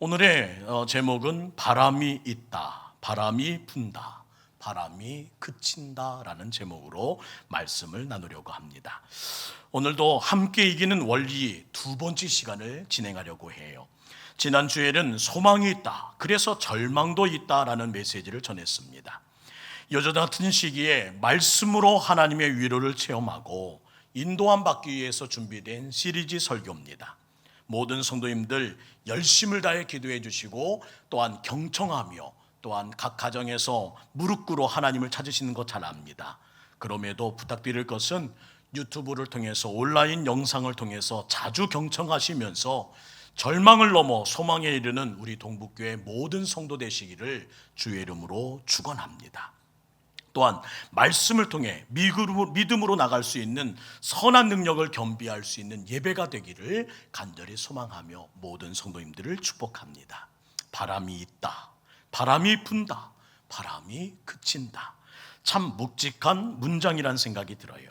오늘의 제목은 바람이 있다, 바람이 분다, 바람이 그친다 라는 제목으로 말씀을 나누려고 합니다. 오늘도 함께 이기는 원리 두 번째 시간을 진행하려고 해요. 지난주에는 소망이 있다, 그래서 절망도 있다 라는 메시지를 전했습니다. 요즘 같은 시기에 말씀으로 하나님의 위로를 체험하고 인도함 받기 위해서 준비된 시리즈 설교입니다. 모든 성도님들 열심을 다해 기도해 주시고 또한 경청하며 또한 각 가정에서 무릎 꿇어 하나님을 찾으시는 것 잘 압니다. 그럼에도 부탁드릴 것은 유튜브를 통해서 온라인 영상을 통해서 자주 경청하시면서 절망을 넘어 소망에 이르는 우리 동북교회 모든 성도 되시기를 주의 이름으로 축원합니다. 또한 말씀을 통해 믿음으로 나갈 수 있는 선한 능력을 겸비할 수 있는 예배가 되기를 간절히 소망하며 모든 성도님들을 축복합니다. 바람이 있다, 바람이 분다, 바람이 그친다. 참 묵직한 문장이란 생각이 들어요.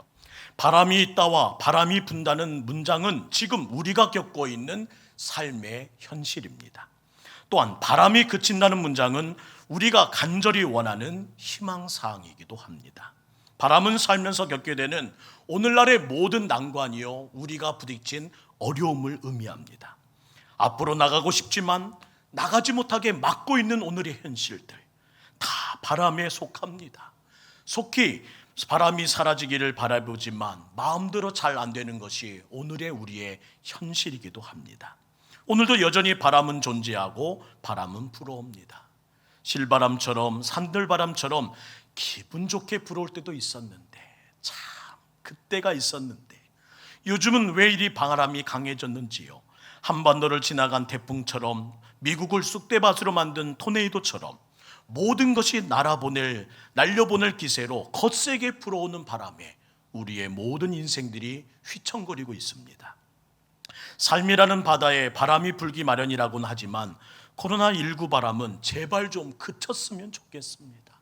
바람이 있다와 바람이 분다는 문장은 지금 우리가 겪고 있는 삶의 현실입니다. 또한 바람이 그친다는 문장은 우리가 간절히 원하는 희망사항이기도 합니다. 바람은 살면서 겪게 되는 오늘날의 모든 난관이요, 우리가 부딪힌 어려움을 의미합니다. 앞으로 나가고 싶지만 나가지 못하게 막고 있는 오늘의 현실들 다 바람에 속합니다. 속히 바람이 사라지기를 바라보지만 마음대로 잘 안 되는 것이 오늘의 우리의 현실이기도 합니다. 오늘도 여전히 바람은 존재하고 바람은 불어옵니다. 실바람처럼 산들바람처럼 기분 좋게 불어올 때도 있었는데, 참 그때가 있었는데 요즘은 왜 이리 바람이 강해졌는지요. 한반도를 지나간 태풍처럼 미국을 쑥대밭으로 만든 토네이도처럼 모든 것이 날려보낼 기세로 거세게 불어오는 바람에 우리의 모든 인생들이 휘청거리고 있습니다. 삶이라는 바다에 바람이 불기 마련이라고는 하지만 코로나19 바람은 제발 좀 그쳤으면 좋겠습니다.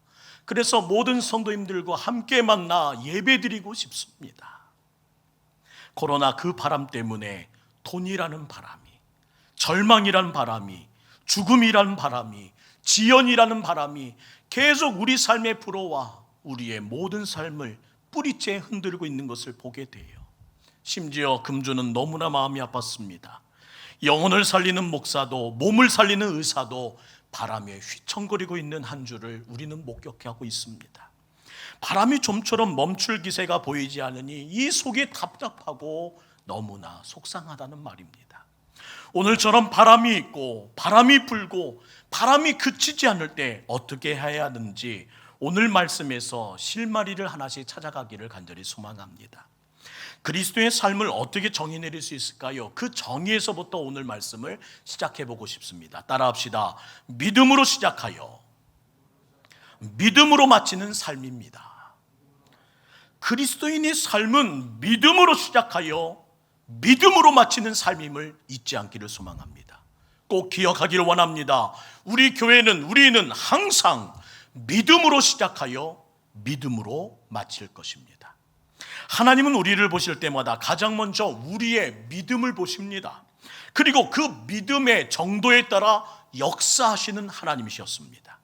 그래서 모든 성도님들과 함께 만나 예배드리고 싶습니다. 코로나 그 바람 때문에 돈이라는 바람이, 절망이라는 바람이, 죽음이라는 바람이, 지연이라는 바람이 계속 우리 삶에 불어와 우리의 모든 삶을 뿌리째 흔들고 있는 것을 보게 돼요. 심지어 금주는 너무나 마음이 아팠습니다. 영혼을 살리는 목사도 몸을 살리는 의사도 바람에 휘청거리고 있는 한 주를 우리는 목격하고 있습니다. 바람이 좀처럼 멈출 기세가 보이지 않으니 이 속이 답답하고 너무나 속상하다는 말입니다. 오늘처럼 바람이 있고 바람이 불고 바람이 그치지 않을 때 어떻게 해야 하는지 오늘 말씀에서 실마리를 하나씩 찾아가기를 간절히 소망합니다. 그리스도의 삶을 어떻게 정의 내릴 수 있을까요? 그 정의에서부터 오늘 말씀을 시작해 보고 싶습니다. 따라합시다. 믿음으로 시작하여 믿음으로 마치는 삶입니다. 그리스도인의 삶은 믿음으로 시작하여 믿음으로 마치는 삶임을 잊지 않기를 소망합니다. 꼭 기억하기를 원합니다. 우리는 항상 믿음으로 시작하여 믿음으로 마칠 것입니다. 하나님은 우리를 보실 때마다 가장 먼저 우리의 믿음을 보십니다. 그리고 그 믿음의 정도에 따라 역사하시는 하나님이셨습니다.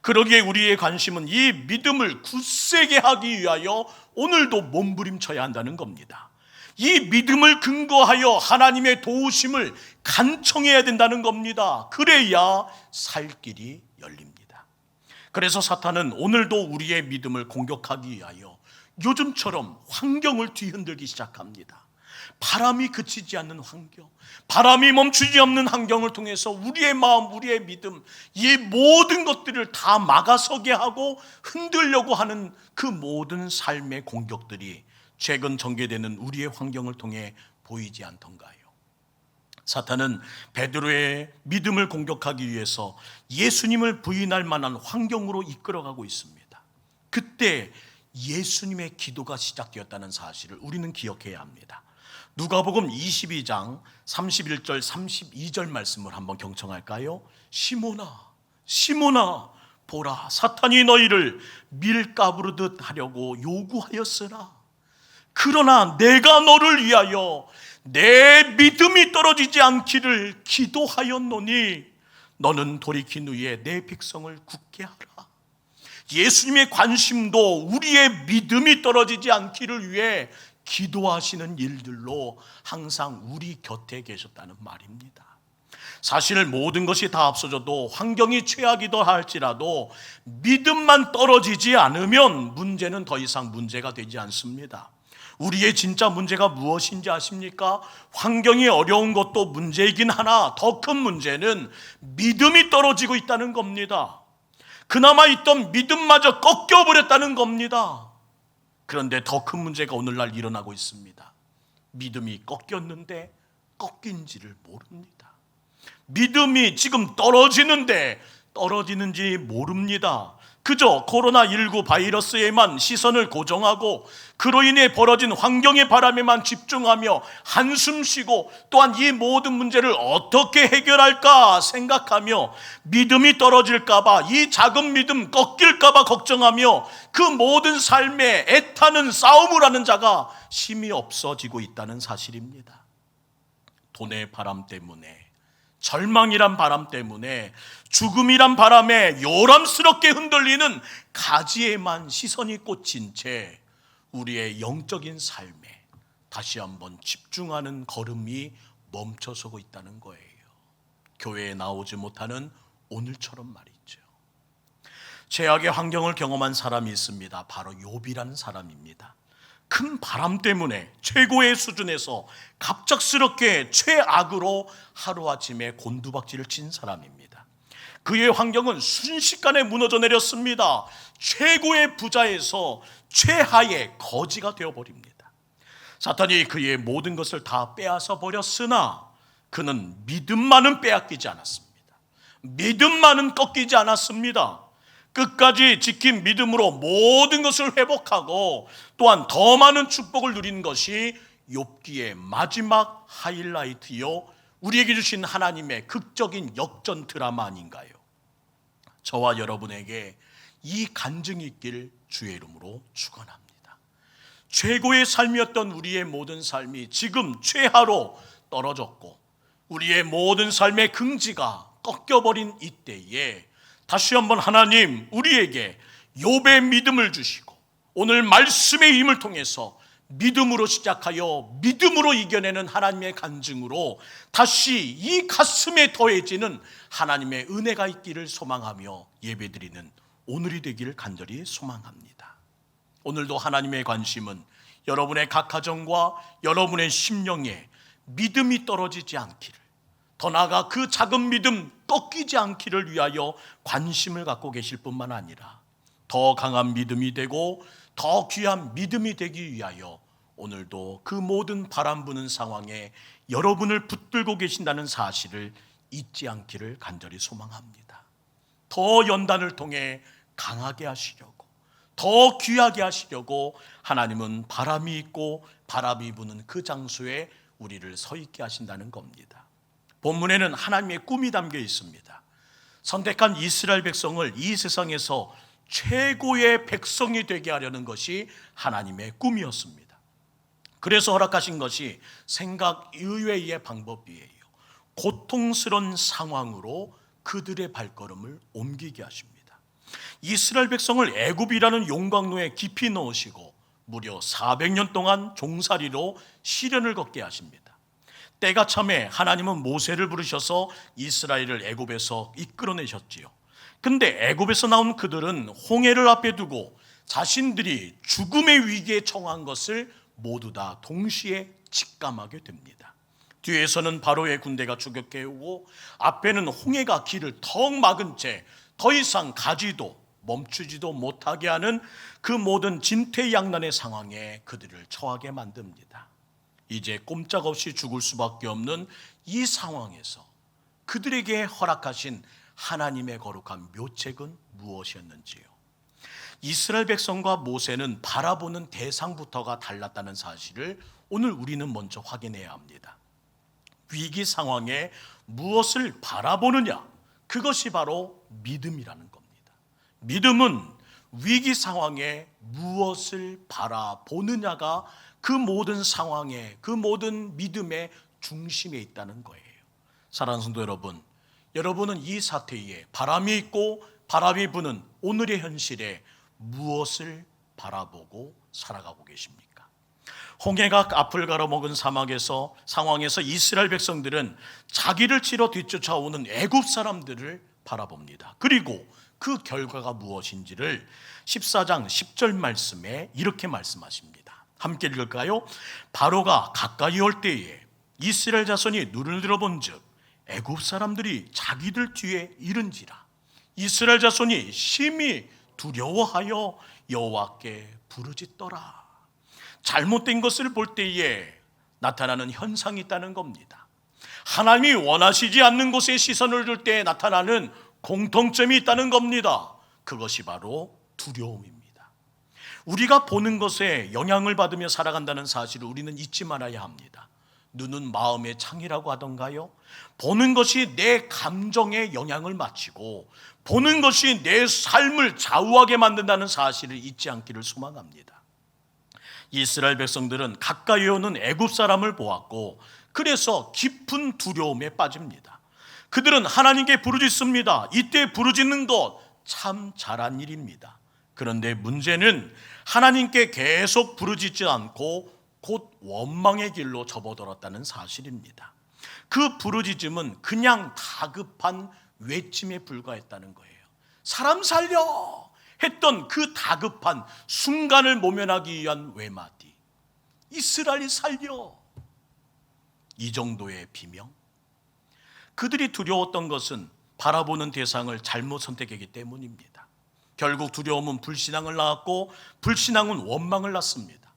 그러기에 우리의 관심은 이 믿음을 굳세게 하기 위하여 오늘도 몸부림쳐야 한다는 겁니다. 이 믿음을 근거하여 하나님의 도우심을 간청해야 된다는 겁니다. 그래야 살 길이 열립니다. 그래서 사탄은 오늘도 우리의 믿음을 공격하기 위하여 요즘처럼 환경을 뒤흔들기 시작합니다. 바람이 그치지 않는 환경, 바람이 멈추지 않는 환경을 통해서 우리의 마음, 우리의 믿음, 이 모든 것들을 다 막아서게 하고 흔들려고 하는 그 모든 삶의 공격들이 최근 전개되는 우리의 환경을 통해 보이지 않던가요? 사탄은 베드로의 믿음을 공격하기 위해서 예수님을 부인할 만한 환경으로 이끌어가고 있습니다. 그때 예수님의 기도가 시작되었다는 사실을 우리는 기억해야 합니다. 누가복음 22장 31절 32절 말씀을 한번 경청할까요? 시몬아, 시몬아, 보라, 사탄이 너희를 밀가부르듯 하려고 요구하였으나 그러나 내가 너를 위하여 내 믿음이 떨어지지 않기를 기도하였노니 너는 돌이킨 후에 내 백성을 굳게 하라. 예수님의 관심도 우리의 믿음이 떨어지지 않기를 위해 기도하시는 일들로 항상 우리 곁에 계셨다는 말입니다. 사실 모든 것이 다 앞서져도 환경이 최악이더 할지라도 믿음만 떨어지지 않으면 문제는 더 이상 문제가 되지 않습니다. 우리의 진짜 문제가 무엇인지 아십니까? 환경이 어려운 것도 문제이긴 하나 더 큰 문제는 믿음이 떨어지고 있다는 겁니다. 그나마 있던 믿음마저 꺾여버렸다는 겁니다. 그런데 더 큰 문제가 오늘날 일어나고 있습니다. 믿음이 꺾였는데 꺾인지를 모릅니다. 믿음이 지금 떨어지는지 모릅니다. 그저 코로나19 바이러스에만 시선을 고정하고 그로 인해 벌어진 환경의 바람에만 집중하며 한숨 쉬고 또한 이 모든 문제를 어떻게 해결할까 생각하며 믿음이 떨어질까봐, 이 작은 믿음 꺾일까봐 걱정하며 그 모든 삶에 애타는 싸움을 하는 자가 심히 없어지고 있다는 사실입니다. 돈의 바람 때문에, 절망이란 바람 때문에, 죽음이란 바람에 요람스럽게 흔들리는 가지에만 시선이 꽂힌 채 우리의 영적인 삶에 다시 한번 집중하는 걸음이 멈춰서고 있다는 거예요. 교회에 나오지 못하는 오늘처럼 말이죠. 최악의 환경을 경험한 사람이 있습니다. 바로 욥이라는 사람입니다. 큰 바람 때문에 최고의 수준에서 갑작스럽게 최악으로 하루아침에 곤두박질을 친 사람입니다. 그의 환경은 순식간에 무너져 내렸습니다. 최고의 부자에서 최하의 거지가 되어버립니다. 사탄이 그의 모든 것을 다 빼앗아 버렸으나 그는 믿음만은 빼앗기지 않았습니다. 믿음만은 꺾이지 않았습니다. 끝까지 지킨 믿음으로 모든 것을 회복하고 또한 더 많은 축복을 누린 것이 욥기의 마지막 하이라이트요, 우리에게 주신 하나님의 극적인 역전 드라마 아닌가요? 저와 여러분에게 이 간증이 있길 주의 이름으로 축원합니다. 최고의 삶이었던 우리의 모든 삶이 지금 최하로 떨어졌고 우리의 모든 삶의 긍지가 꺾여버린 이때에 다시 한번 하나님 우리에게 욥의 믿음을 주시고 오늘 말씀의 힘을 통해서 믿음으로 시작하여 믿음으로 이겨내는 하나님의 간증으로 다시 이 가슴에 더해지는 하나님의 은혜가 있기를 소망하며 예배드리는 오늘이 되기를 간절히 소망합니다. 오늘도 하나님의 관심은 여러분의 각 가정과 여러분의 심령에 믿음이 떨어지지 않기를, 더 나아가 그 작은 믿음 꺾이지 않기를 위하여 관심을 갖고 계실 뿐만 아니라 더 강한 믿음이 되고 더 귀한 믿음이 되기 위하여 오늘도 그 모든 바람 부는 상황에 여러분을 붙들고 계신다는 사실을 잊지 않기를 간절히 소망합니다. 더 연단을 통해 강하게 하시려고, 더 귀하게 하시려고 하나님은 바람이 있고 바람이 부는 그 장소에 우리를 서 있게 하신다는 겁니다. 본문에는 하나님의 꿈이 담겨 있습니다. 선택한 이스라엘 백성을 이 세상에서 최고의 백성이 되게 하려는 것이 하나님의 꿈이었습니다. 그래서 허락하신 것이 생각 이외의 방법이에요. 고통스러운 상황으로 그들의 발걸음을 옮기게 하십니다. 이스라엘 백성을 애굽이라는 용광로에 깊이 넣으시고 무려 400년 동안 종살이로 시련을 걷게 하십니다. 때가 참에 하나님은 모세를 부르셔서 이스라엘을 애굽에서 이끌어내셨지요. 근데 애굽에서 나온 그들은 홍해를 앞에 두고 자신들이 죽음의 위기에 처한 것을 모두 다 동시에 직감하게 됩니다. 뒤에서는 바로의 군대가 추격해오고 앞에는 홍해가 길을 턱 막은 채 더 이상 가지도 멈추지도 못하게 하는 그 모든 진퇴양난의 상황에 그들을 처하게 만듭니다. 이제 꼼짝없이 죽을 수밖에 없는 이 상황에서 그들에게 허락하신 하나님의 거룩한 묘책은 무엇이었는지요? 이스라엘 백성과 모세는 바라보는 대상부터가 달랐다는 사실을 오늘 우리는 먼저 확인해야 합니다. 위기 상황에 무엇을 바라보느냐, 그것이 바로 믿음이라는 겁니다. 믿음은 위기 상황에 무엇을 바라보느냐가 그 모든 상황에, 그 모든 믿음의 중심에 있다는 거예요. 사랑하는 성도 여러분, 여러분은 이 사태에 바람이 있고 바람이 부는 오늘의 현실에 무엇을 바라보고 살아가고 계십니까? 홍해가 앞을 가로먹은 상황에서 이스라엘 백성들은 자기를 치러 뒤쫓아오는 애굽 사람들을 바라봅니다. 그리고 그 결과가 무엇인지를 14장 10절 말씀에 이렇게 말씀하십니다. 함께 읽을까요? 바로가 가까이 올 때에 이스라엘 자손이 눈을 들어본즉 애굽 사람들이 자기들 뒤에 이른지라. 이스라엘 자손이 심히 두려워하여 여호와께 부르짖더라. 잘못된 것을 볼 때에 나타나는 현상이 있다는 겁니다. 하나님이 원하시지 않는 곳에 시선을 둘 때 나타나는 공통점이 있다는 겁니다. 그것이 바로 두려움입니다. 우리가 보는 것에 영향을 받으며 살아간다는 사실을 우리는 잊지 말아야 합니다. 눈은 마음의 창이라고 하던가요? 보는 것이 내 감정에 영향을 미치고 보는 것이 내 삶을 좌우하게 만든다는 사실을 잊지 않기를 소망합니다. 이스라엘 백성들은 가까이 오는 애굽 사람을 보았고 그래서 깊은 두려움에 빠집니다. 그들은 하나님께 부르짖습니다. 이때 부르짖는 것 참 잘한 일입니다. 그런데 문제는 하나님께 계속 부르짖지 않고 곧 원망의 길로 접어들었다는 사실입니다. 그 부르짖음은 그냥 다급한 외침에 불과했다는 거예요. 사람 살려 했던 그 다급한 순간을 모면하기 위한 외마디. 이스라엘이 살려. 이 정도의 비명. 그들이 두려웠던 것은 바라보는 대상을 잘못 선택했기 때문입니다. 결국 두려움은 불신앙을 낳았고 불신앙은 원망을 낳습니다.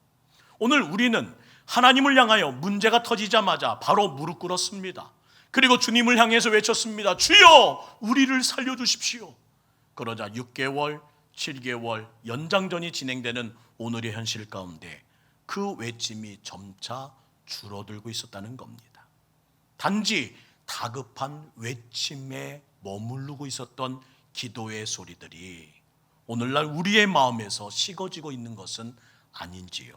오늘 우리는 하나님을 향하여 문제가 터지자마자 바로 무릎 꿇었습니다. 그리고 주님을 향해서 외쳤습니다. 주여 우리를 살려주십시오. 그러자 6개월, 7개월 연장전이 진행되는 오늘의 현실 가운데 그 외침이 점차 줄어들고 있었다는 겁니다. 단지 다급한 외침에 머무르고 있었던 기도의 소리들이 오늘날 우리의 마음에서 식어지고 있는 것은 아닌지요.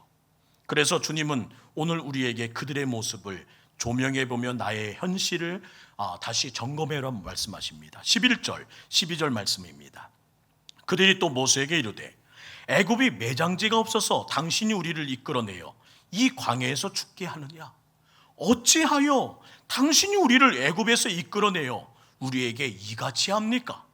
그래서 주님은 오늘 우리에게 그들의 모습을 조명해보며 나의 현실을 다시 점검해라 말씀하십니다. 11절, 12절 말씀입니다. 그들이 또 모세에게 이르되 애굽이 매장지가 없어서 당신이 우리를 이끌어내어 이 광야에서 죽게 하느냐? 어찌하여 당신이 우리를 애굽에서 이끌어내어 우리에게 이같이 합니까?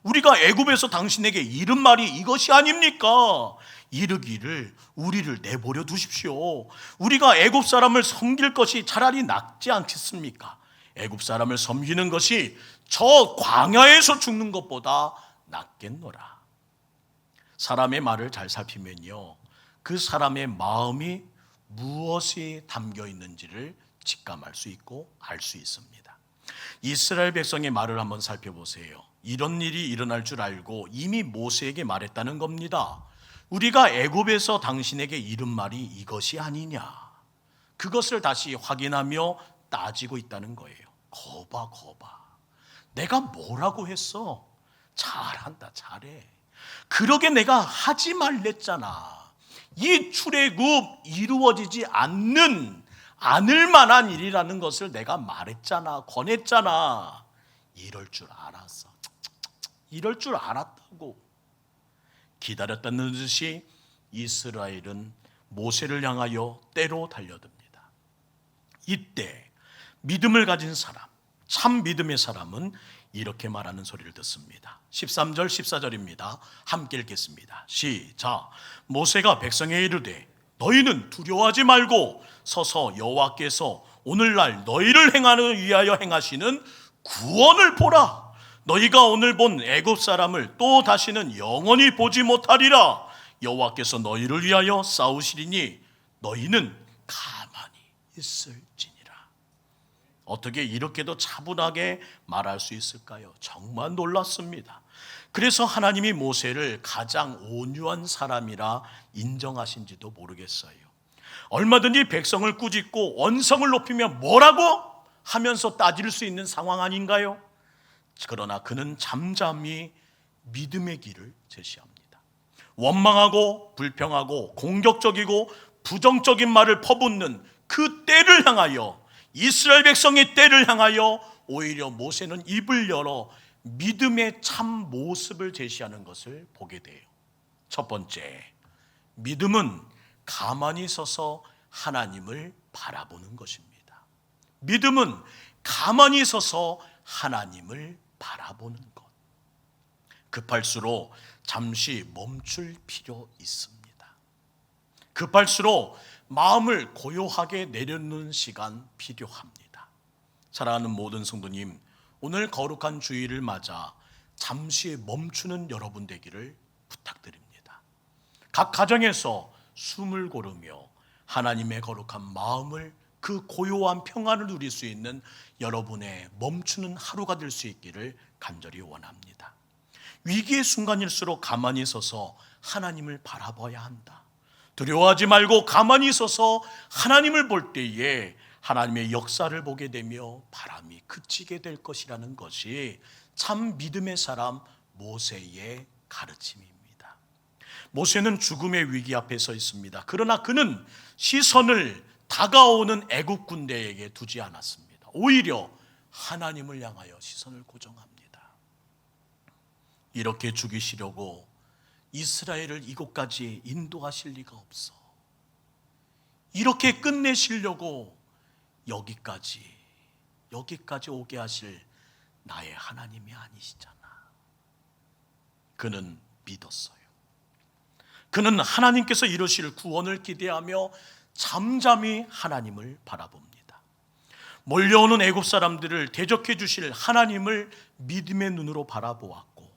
우리가 애굽에서 당신에게 이른 말이 이것이 아닙니까? 이르기를 우리를 내버려 두십시오. 우리가 애굽 사람을 섬길 것이 차라리 낫지 않겠습니까? 애굽 사람을 섬기는 것이 저 광야에서 죽는 것보다 낫겠노라. 사람의 말을 잘 살피면요, 그 사람의 마음이 무엇이 담겨 있는지를 직감할 수 있고 알 수 있습니다. 이스라엘 백성의 말을 한번 살펴보세요. 이런 일이 일어날 줄 알고 이미 모세에게 말했다는 겁니다. 우리가 애굽에서 당신에게 이른 말이 이것이 아니냐. 그것을 다시 확인하며 따지고 있다는 거예요. 거봐. 내가 뭐라고 했어? 잘한다, 잘해. 그러게 내가 하지 말랬잖아. 이 출애굽 이루어지지 않을 만한 일이라는 것을 내가 말했잖아, 권했잖아. 이럴 줄 알았어. 이럴 줄 알았다고. 기다렸다는 듯이 이스라엘은 모세를 향하여 때로 달려듭니다. 이때 믿음을 가진 사람, 참 믿음의 사람은 이렇게 말하는 소리를 듣습니다. 13절 14절입니다. 함께 읽겠습니다. 시작. 모세가 백성에 이르되 너희는 두려워하지 말고 서서 여호와께서 오늘날 너희를 행하는 위하여 행하시는 구원을 보라. 너희가 오늘 본 애굽 사람을 또 다시는 영원히 보지 못하리라. 여호와께서 너희를 위하여 싸우시리니 너희는 가만히 있을지니라. 어떻게 이렇게도 차분하게 말할 수 있을까요? 정말 놀랐습니다. 그래서 하나님이 모세를 가장 온유한 사람이라 인정하신지도 모르겠어요. 얼마든지 백성을 꾸짖고 언성을 높이며 뭐라고 하면서 따질 수 있는 상황 아닌가요? 그러나 그는 잠잠히 믿음의 길을 제시합니다. 원망하고 불평하고 공격적이고 부정적인 말을 퍼붓는 그 때를 향하여, 이스라엘 백성의 때를 향하여 오히려 모세는 입을 열어 믿음의 참 모습을 제시하는 것을 보게 돼요. 첫 번째, 믿음은 가만히 서서 하나님을 바라보는 것입니다. 믿음은 가만히 서서 하나님을 바라보는 것. 급할수록 잠시 멈출 필요 있습니다. 급할수록 마음을 고요하게 내려놓는 시간 필요합니다. 사랑하는 모든 성도님, 오늘 거룩한 주일을 맞아 잠시 멈추는 여러분 되기를 부탁드립니다. 각 가정에서 숨을 고르며 하나님의 거룩한 마음을, 그 고요한 평안을 누릴 수 있는 여러분의 멈추는 하루가 될 수 있기를 간절히 원합니다. 위기의 순간일수록 가만히 서서 하나님을 바라봐야 한다. 두려워하지 말고 가만히 서서 하나님을 볼 때에 하나님의 역사를 보게 되며 바람이 그치게 될 것이라는 것이 참 믿음의 사람 모세의 가르침입니다. 모세는 죽음의 위기 앞에 서 있습니다. 그러나 그는 시선을 다가오는 애국 군대에게 두지 않았습니다. 오히려 하나님을 향하여 시선을 고정합니다. 이렇게 죽이시려고 이스라엘을 이곳까지 인도하실 리가 없어. 이렇게 끝내시려고 여기까지 오게 하실 나의 하나님이 아니시잖아. 그는 믿었어요. 그는 하나님께서 이루실 구원을 기대하며 잠잠히 하나님을 바라봅니다. 몰려오는 애굽 사람들을 대적해 주실 하나님을 믿음의 눈으로 바라보았고,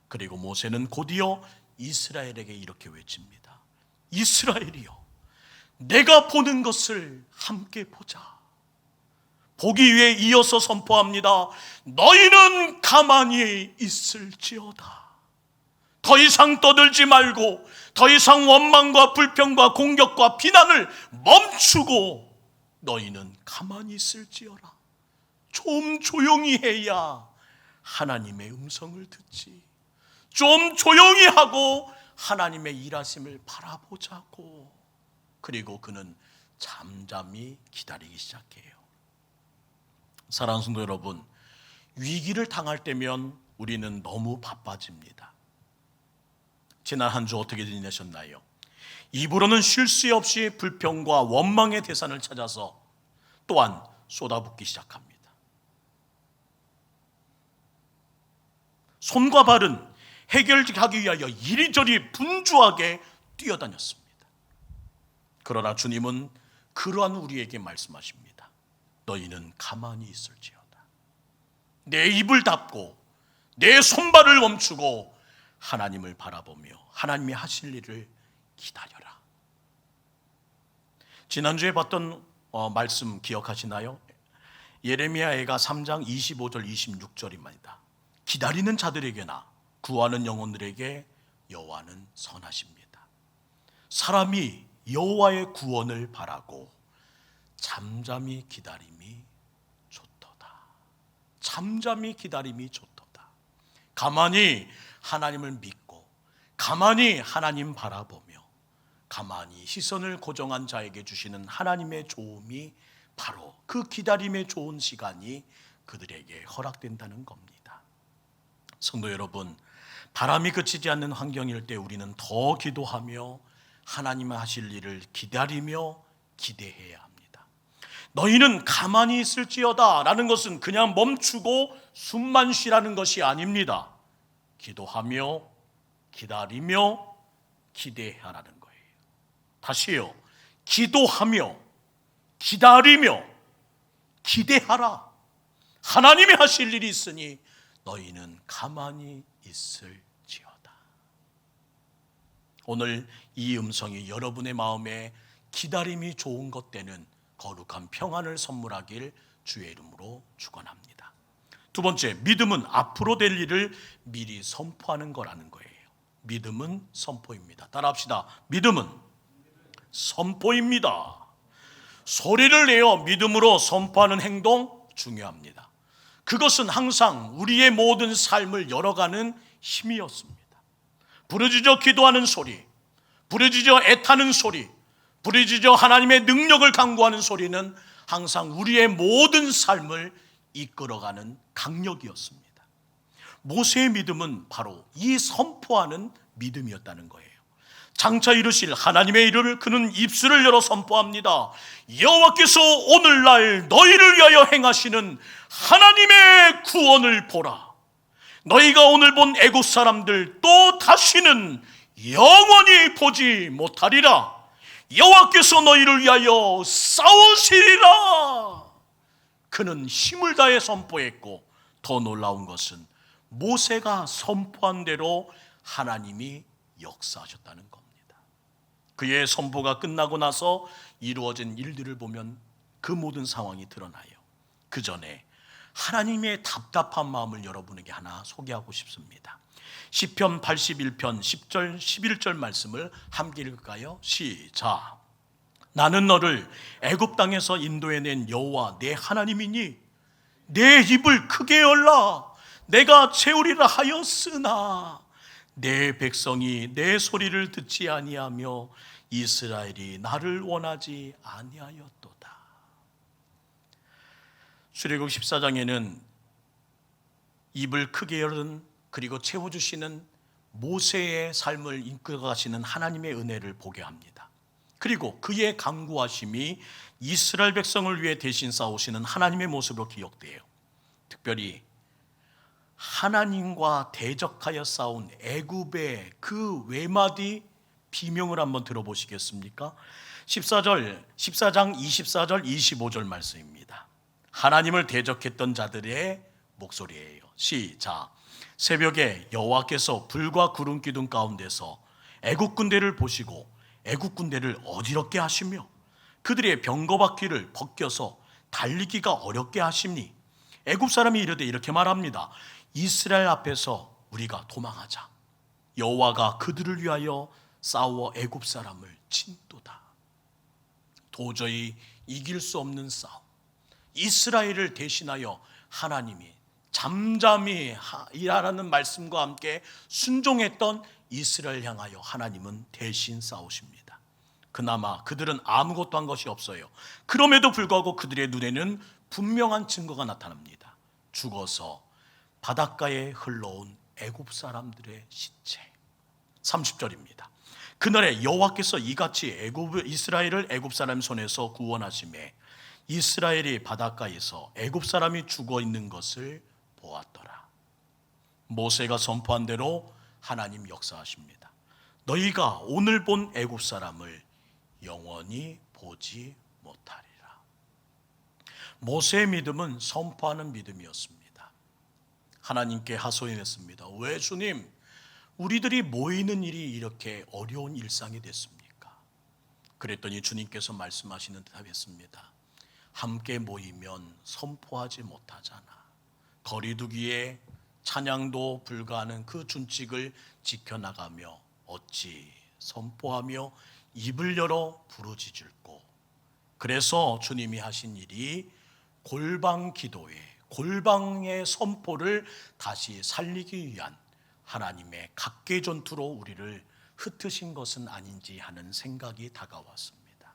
그리고 모세는 곧이어 이스라엘에게 이렇게 외칩니다. 이스라엘이여, 내가 보는 것을 함께 보자. 보기 위해 이어서 선포합니다. 너희는 가만히 있을지어다. 더 이상 떠들지 말고, 더 이상 원망과 불평과 공격과 비난을 멈추고 너희는 가만히 있을지어라. 좀 조용히 해야 하나님의 음성을 듣지. 좀 조용히 하고 하나님의 일하심을 바라보자고. 그리고 그는 잠잠히 기다리기 시작해요. 사랑하는 성도 여러분, 위기를 당할 때면 우리는 너무 바빠집니다. 지난 한 주 어떻게 지내셨나요? 입으로는 쉴 새 없이 불평과 원망의 대상을 찾아서 또한 쏟아붓기 시작합니다. 손과 발은 해결하기 위하여 이리저리 분주하게 뛰어다녔습니다. 그러나 주님은 그러한 우리에게 말씀하십니다. 너희는 가만히 있을지어다. 내 입을 닫고 내 손발을 멈추고 하나님을 바라보며 하나님이 하실 일을 기다려라. 지난주에 봤던 말씀 기억하시나요? 예레미야애가 3장 25절 26절입니다. 기다리는 자들에게나 구하는 영혼들에게 여호와는 선하십니다. 사람이 여호와의 구원을 바라고 잠잠히 기다림이 좋도다. 잠잠히 기다림이 좋도다. 가만히 하나님을 믿고 가만히 하나님 바라보며 가만히 시선을 고정한 자에게 주시는 하나님의 좋음이 바로 그 기다림의 좋은 시간이 그들에게 허락된다는 겁니다. 성도 여러분, 바람이 그치지 않는 환경일 때 우리는 더 기도하며 하나님 하실 일을 기다리며 기대해야 합니다. 너희는 가만히 있을지어다 라는 것은 그냥 멈추고 숨만 쉬라는 것이 아닙니다. 기도하며 기다리며 기대하라는 거예요. 다시요, 기도하며 기다리며 기대하라. 하나님이 하실 일이 있으니 너희는 가만히 있을지어다. 오늘 이 음성이 여러분의 마음에 기다림이 좋은 것 되는 거룩한 평안을 선물하길 주의 이름으로 축원합니다. 두 번째, 믿음은 앞으로 될 일을 미리 선포하는 거라는 거예요. 믿음은 선포입니다. 따라합시다. 믿음은 선포입니다. 소리를 내어 믿음으로 선포하는 행동 중요합니다. 그것은 항상 우리의 모든 삶을 열어가는 힘이었습니다. 부르짖어 기도하는 소리, 부르짖어 애타는 소리, 부르짖어 하나님의 능력을 간구하는 소리는 항상 우리의 모든 삶을 이끌어가는 강력이었습니다. 모세의 믿음은 바로 이 선포하는 믿음이었다는 거예요. 장차 이르실 하나님의 일을 그는 입술을 열어 선포합니다. 여호와께서 오늘날 너희를 위하여 행하시는 하나님의 구원을 보라. 너희가 오늘 본 애굽 사람들 또 다시는 영원히 보지 못하리라. 여호와께서 너희를 위하여 싸우시리라. 그는 힘을 다해 선포했고, 더 놀라운 것은 모세가 선포한 대로 하나님이 역사하셨다는 겁니다. 그의 선포가 끝나고 나서 이루어진 일들을 보면 그 모든 상황이 드러나요. 그 전에 하나님의 답답한 마음을 여러분에게 하나 소개하고 싶습니다. 시편 81편 10절 11절 말씀을 함께 읽을까요? 시작. 나는 너를 애굽 땅에서 인도해낸 여호와 내 하나님이니 내 입을 크게 열라. 내가 채우리라 하였으나 내 백성이 내 소리를 듣지 아니하며 이스라엘이 나를 원하지 아니하였도다. 출애굽 14장에는 입을 크게 열은 그리고 채워주시는 모세의 삶을 이끌어가시는 하나님의 은혜를 보게 합니다. 그리고 그의 강구하심이 이스라엘 백성을 위해 대신 싸우시는 하나님의 모습으로 기억돼요. 특별히 하나님과 대적하여 싸운 애굽의 그 외마디 비명을 한번 들어보시겠습니까? 14장 24절 25절 말씀입니다. 하나님을 대적했던 자들의 목소리예요. 시작. 새벽에 여호와께서 불과 구름 기둥 가운데서 애굽 군대를 보시고 애굽 군대를 어지럽게 하시며 그들의 병거바퀴를 벗겨서 달리기가 어렵게 하시니 애굽 사람이 이르되 이렇게 말합니다. 이스라엘 앞에서 우리가 도망하자. 여호와가 그들을 위하여 싸워 애굽 사람을 친도다. 도저히 이길 수 없는 싸움. 이스라엘을 대신하여 하나님이 잠잠히 일하라는 말씀과 함께 순종했던 이스라엘 향하여 하나님은 대신 싸우십니다. 그나마 그들은 아무것도 한 것이 없어요. 그럼에도 불구하고 그들의 눈에는 분명한 증거가 나타납니다. 죽어서 바닷가에 흘러온 애굽 사람들의 시체. 30절입니다. 그날에 여호와께서 이같이 이스라엘을 애굽 사람 손에서 구원하시매 이스라엘이 바닷가에서 애굽 사람이 죽어 있는 것을 보았더라. 모세가 선포한 대로 하나님 역사하십니다. 너희가 오늘 본 애굽 사람을 영원히 보지 못하리라. 모세의 믿음은 선포하는 믿음이었습니다. 하나님께 하소연했습니다. 왜 주님, 우리들이 모이는 일이 이렇게 어려운 일상이 됐습니까? 그랬더니 주님께서 말씀하시는 대답했습니다. 함께 모이면 선포하지 못하잖아. 거리두기에 찬양도 불가하는 그 준칙을 지켜나가며 어찌 선포하며 입을 열어 부르짖을꼬. 그래서 주님이 하신 일이 골방 기도에 골방의 선포를 다시 살리기 위한 하나님의 각계 전투로 우리를 흩으신 것은 아닌지 하는 생각이 다가왔습니다.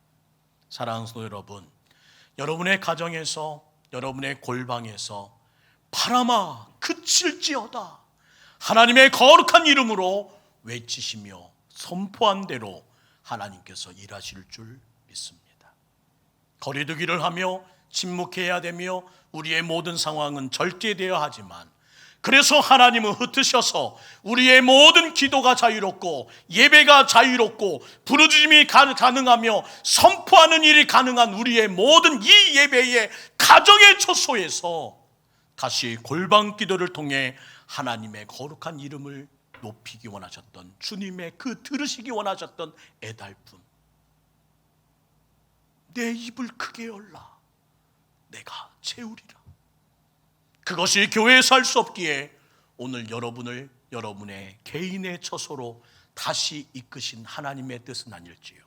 사랑하는 성도 여러분, 여러분의 가정에서 여러분의 골방에서 바람아 그칠지어다 하나님의 거룩한 이름으로 외치시며 선포한 대로 하나님께서 일하실 줄 믿습니다. 거리두기를 하며 침묵해야 되며 우리의 모든 상황은 절제되어야 하지만 그래서 하나님은 흩으셔서 우리의 모든 기도가 자유롭고 예배가 자유롭고 부르짖음이 가능하며 선포하는 일이 가능한 우리의 모든 이 예배의 가정의 초소에서 다시 골방 기도를 통해 하나님의 거룩한 이름을 높이기 원하셨던 주님의 그 들으시기 원하셨던 애달픔. 내 입을 크게 열라. 내가 채우리라. 그것이 교회에서 할 수 없기에 오늘 여러분을 여러분의 개인의 처소로 다시 이끄신 하나님의 뜻은 아닐지요.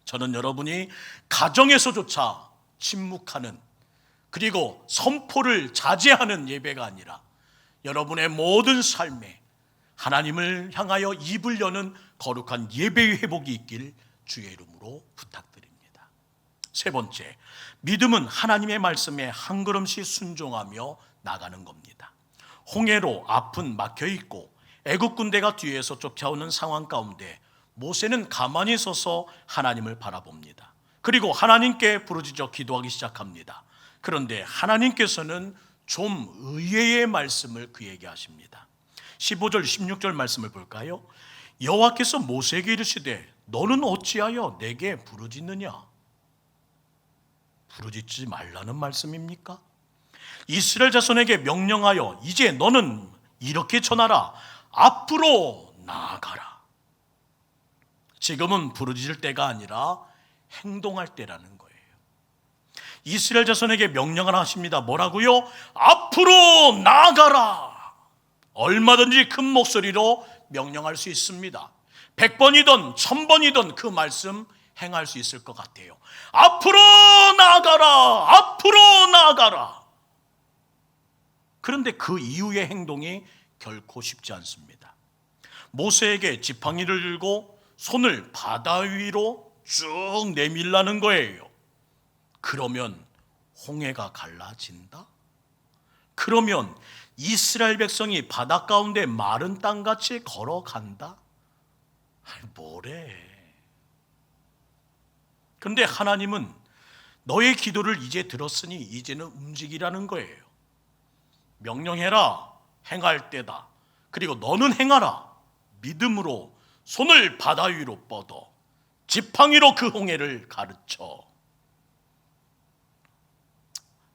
저는 여러분이 가정에서조차 침묵하는 그리고 선포를 자제하는 예배가 아니라 여러분의 모든 삶에 하나님을 향하여 입을 여는 거룩한 예배의 회복이 있길 주의 이름으로 부탁드립니다. 세 번째, 믿음은 하나님의 말씀에 한 걸음씩 순종하며 나가는 겁니다. 홍해로 앞은 막혀 있고 애국 군대가 뒤에서 쫓아오는 상황 가운데 모세는 가만히 서서 하나님을 바라봅니다. 그리고 하나님께 부르짖어 기도하기 시작합니다. 그런데 하나님께서는 좀 의외의 말씀을 그에게 하십니다. 15절 16절 말씀을 볼까요? 여호와께서 모세에게 이르시되 너는 어찌하여 내게 부르짖느냐? 부르짖지 말라는 말씀입니까? 이스라엘 자손에게 명령하여 이제 너는 이렇게 전하라. 앞으로 나아가라. 지금은 부르짖을 때가 아니라 행동할 때라는 거예요. 이스라엘 자손에게 명령을 하십니다. 뭐라고요? 앞으로 나아가라. 얼마든지 큰 목소리로 명령할 수 있습니다. 100번이든 1000번이든 그 말씀 행할 수 있을 것 같아요. 앞으로 나아가라. 앞으로 나아가라. 그런데 그 이후의 행동이 결코 쉽지 않습니다. 모세에게 지팡이를 들고 손을 바다 위로 쭉 내밀라는 거예요. 그러면 홍해가 갈라진다? 그러면 이스라엘 백성이 바다 가운데 마른 땅같이 걸어간다? 뭐래? 그런데 하나님은 너의 기도를 이제 들었으니 이제는 움직이라는 거예요. 명령해라. 행할 때다. 그리고 너는 행하라. 믿음으로 손을 바다 위로 뻗어 지팡이로 그 홍해를 가르쳐.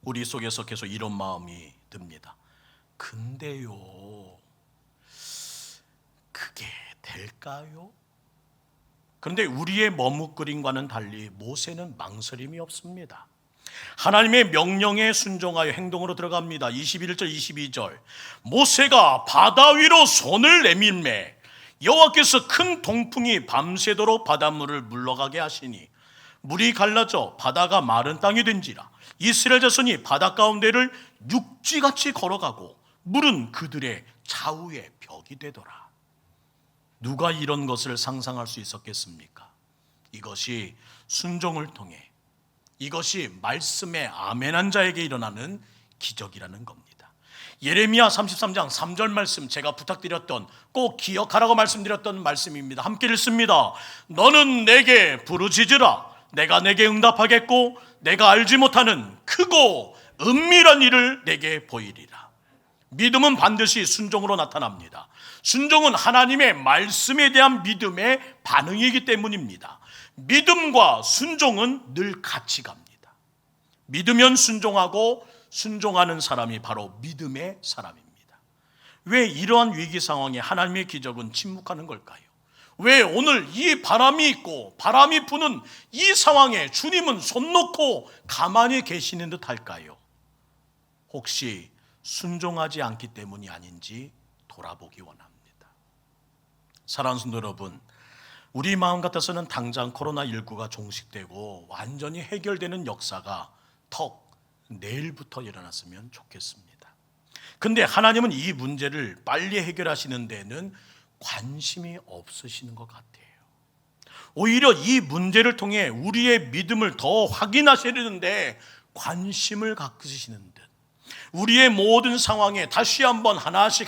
우리 속에서 계속 이런 마음이 듭니다. 근데요, 그게 될까요? 그런데 우리의 머뭇거림과는 달리 모세는 망설임이 없습니다. 하나님의 명령에 순종하여 행동으로 들어갑니다. 21절 22절 모세가 바다 위로 손을 내밀매 여호와께서 큰 동풍이 밤새도록 바닷물을 물러가게 하시니 물이 갈라져 바다가 마른 땅이 된지라. 이스라엘 자손이 바다 가운데를 육지같이 걸어가고 물은 그들의 좌우의 벽이 되더라. 누가 이런 것을 상상할 수 있었겠습니까? 이것이 순종을 통해, 이것이 말씀에 아멘한 자에게 일어나는 기적이라는 겁니다. 예레미야 33장 3절 말씀, 제가 부탁드렸던, 꼭 기억하라고 말씀드렸던 말씀입니다. 함께 읽습니다. 너는 내게 부르짖으라. 내가 내게 응답하겠고 내가 알지 못하는 크고 은밀한 일을 내게 보이리라. 믿음은 반드시 순종으로 나타납니다. 순종은 하나님의 말씀에 대한 믿음의 반응이기 때문입니다. 믿음과 순종은 늘 같이 갑니다. 믿으면 순종하고 순종하는 사람이 바로 믿음의 사람입니다. 왜 이러한 위기 상황에 하나님의 기적은 침묵하는 걸까요? 왜 오늘 이 바람이 있고 바람이 부는 이 상황에 주님은 손 놓고 가만히 계시는 듯 할까요? 혹시 순종하지 않기 때문이 아닌지 돌아보기 원합니다. 사랑하는 성도 여러분, 우리 마음 같아서는 당장 코로나19가 종식되고 완전히 해결되는 역사가 턱 내일부터 일어났으면 좋겠습니다. 근데 하나님은 이 문제를 빨리 해결하시는 데는 관심이 없으시는 것 같아요. 오히려 이 문제를 통해 우리의 믿음을 더 확인하시려는데 관심을 갖으시는 듯, 우리의 모든 상황에 다시 한번 하나씩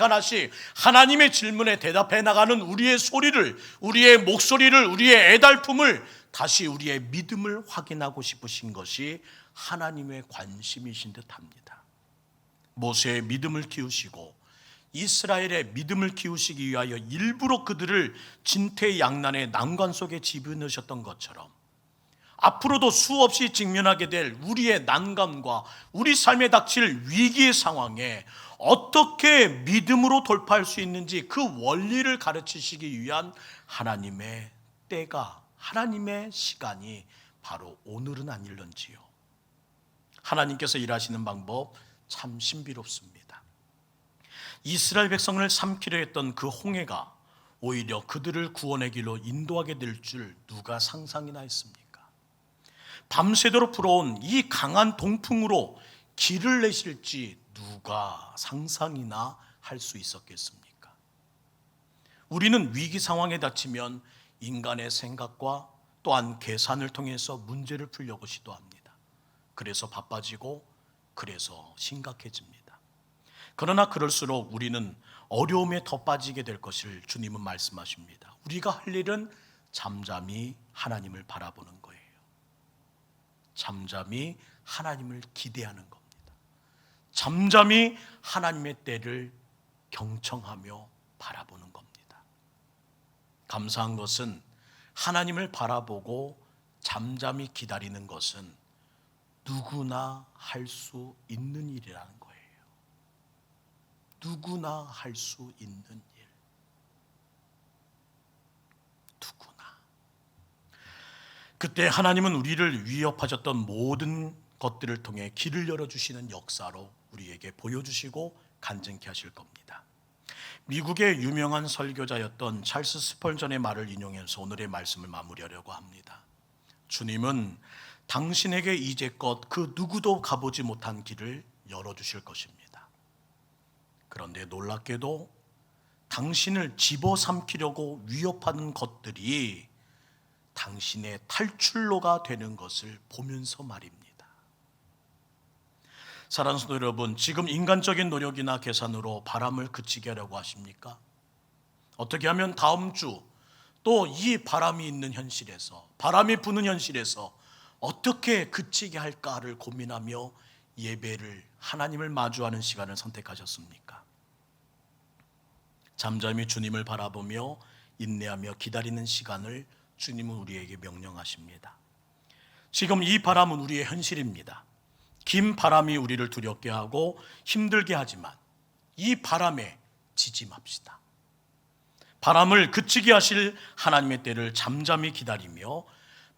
하나님의 질문에 대답해 나가는 우리의 소리를, 우리의 목소리를, 우리의 애달픔을, 다시 우리의 믿음을 확인하고 싶으신 것이 하나님의 관심이신 듯합니다. 모세의 믿음을 키우시고 이스라엘의 믿음을 키우시기 위하여 일부러 그들을 진퇴양난의 난관 속에 집어넣으셨던 것처럼 앞으로도 수없이 직면하게 될 우리의 난감과 우리 삶에 닥칠 위기의 상황에 어떻게 믿음으로 돌파할 수 있는지 그 원리를 가르치시기 위한 하나님의 때가, 하나님의 시간이 바로 오늘은 아닐런지요. 하나님께서 일하시는 방법 참 신비롭습니다. 이스라엘 백성을 삼키려 했던 그 홍해가 오히려 그들을 구원의 길로 인도하게 될 줄 누가 상상이나 했습니까? 밤새도록 불어온 이 강한 동풍으로 길을 내실지 누가 상상이나 할 수 있었겠습니까? 우리는 위기 상황에 닥치면 인간의 생각과 또한 계산을 통해서 문제를 풀려고 시도합니다. 그래서 바빠지고 그래서 심각해집니다. 그러나 그럴수록 우리는 어려움에 더 빠지게 될 것을 주님은 말씀하십니다. 우리가 할 일은 잠잠히 하나님을 바라보는 거예요. 잠잠히 하나님을 기대하는 겁니다. 잠잠히 하나님의 때를 경청하며 바라보는 겁니다. 감사한 것은 하나님을 바라보고 잠잠히 기다리는 것은 누구나 할 수 있는 일이라는 거예요. 누구나 할 수 있는 일. 누구나. 그때 하나님은 우리를 위협하셨던 모든 것들을 통해 길을 열어주시는 역사로 우리에게 보여주시고 간증케 하실 겁니다. 미국의 유명한 설교자였던 찰스 스펄전의 말을 인용해서 오늘의 말씀을 마무리하려고 합니다. 주님은 당신에게 이제껏 그 누구도 가보지 못한 길을 열어주실 것입니다. 그런데 놀랍게도 당신을 집어삼키려고 위협하는 것들이 당신의 탈출로가 되는 것을 보면서 말입니다. 사랑하는 성도 여러분, 지금 인간적인 노력이나 계산으로 바람을 그치게 하려고 하십니까? 어떻게 하면 다음 주 또 이 바람이 있는 현실에서, 바람이 부는 현실에서 어떻게 그치게 할까를 고민하며 예배를, 하나님을 마주하는 시간을 선택하셨습니까? 잠잠히 주님을 바라보며 인내하며 기다리는 시간을 주님은 우리에게 명령하십니다. 지금 이 바람은 우리의 현실입니다. 긴 바람이 우리를 두렵게 하고 힘들게 하지만 이 바람에 지지 맙시다. 바람을 그치게 하실 하나님의 때를 잠잠히 기다리며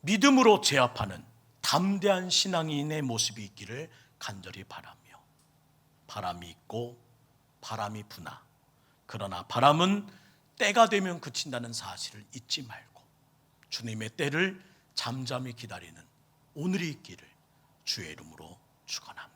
믿음으로 제압하는 담대한 신앙인의 모습이 있기를 간절히 바라며, 바람이 있고 바람이 부나 그러나 바람은 때가 되면 그친다는 사실을 잊지 말고 주님의 때를 잠잠히 기다리는 오늘이 있기를 주의 이름으로 축원합니다.